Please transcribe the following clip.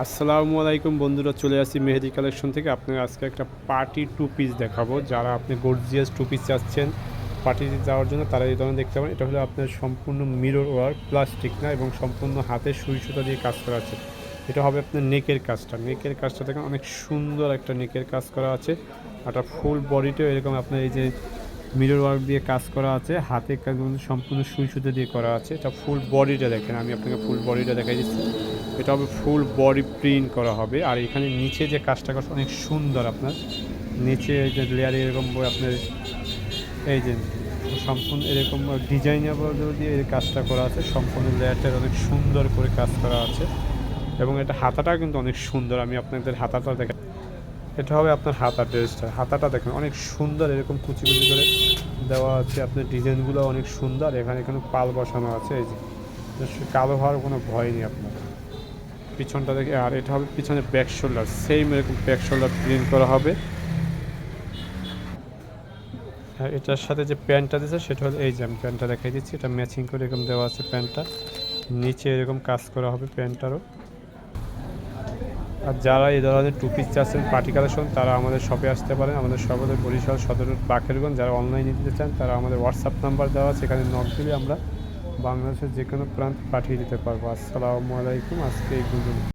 আসসালামু আলাইকুম বন্ধুরা, চলে আসি মেহেদি কালেকশন থেকে। আপনাকে আজকে একটা পার্টি টু পিস দেখাবো। যারা আপনি গর্জিয়াস টু পিস চাচ্ছেন পার্টিতে যাওয়ার জন্য, তারা এই ধরনের দেখতে পারেন। এটা হলো আপনার সম্পূর্ণ মিরর ওয়ার্ক, প্লাস্টিক না, এবং সম্পূর্ণ হাতে সুই সুতা দিয়ে কাজ করা আছে। এটা হবে আপনার নেকের কাজটা দেখেন, অনেক সুন্দর একটা নেকের কাজ করা আছে। একটা ফুল বডিতেও এরকম আপনার এই যে মিরর ওয়ার্ক দিয়ে কাজ করা আছে, হাতে কাজ সম্পূর্ণ সুই সুতো দিয়ে করা আছে। এটা ফুল বডিটা দেখেন, আমি আপনাকে ফুল বডিটা দেখাই দিচ্ছি। এটা হবে ফুল বডি প্রিন্ট করা হবে। আর এখানে নিচে যে কাজটা করা অনেক সুন্দর, আপনার নিচে এই যে লেয়ারে এরকম আপনার এই যে সম্পূর্ণ এরকম ডিজাইনার দিয়ে এই কাজটা করা আছে। সম্পূর্ণ লেয়ারটা অনেক সুন্দর করে কাজ করা আছে, এবং এটা হাতাটা কিন্তু অনেক সুন্দর। আমি আপনাদের হাতাটা দেখাই। এটা হবে আপনার হাতাটা দেখেন, অনেক সুন্দর এরকম কুচি কুচি করে দেওয়া আছে। আপনার ডিজাইনগুলো অনেক সুন্দর। এখানে পাল বসানো আছে, এই যে কালো হওয়ার কোনো ভয় নেই আপনার। পিছনটা দেখে, আর এটা হবে পিছনে ব্যাক শোল্ডার, সেম এরকম ব্যাক শোল্ডার প্রিন্ট করা হবে। আর এটার সাথে যে প্যান্টটা দিয়েছে সেটা হলো এই যে আমি প্যান্টটা দেখাই দিচ্ছি। এটা ম্যাচিং করে এরকম দেওয়া আছে প্যান্টটা, নিচে এরকম কাজ করা হবে প্যান্টটারও। আর যারা এই ধরনের টু পিস চাচ্ছেন পার্টি কালেকশন, তারা আমাদের শপে আসতে পারেন। আমাদের শপ হলো বরিশাল সদর বাকেরগঞ্জ। যারা অনলাইনে নিতে চান, তারা আমাদের হোয়াটসঅ্যাপ নাম্বার দেওয়া আছে, এখানে নক দিলে আমরা বাংলাদেশের যে কোনো প্রান্ত পাঠিয়ে দিতে পারবো। আসসালামু আলাইকুম, আজকে এই পর্যন্ত।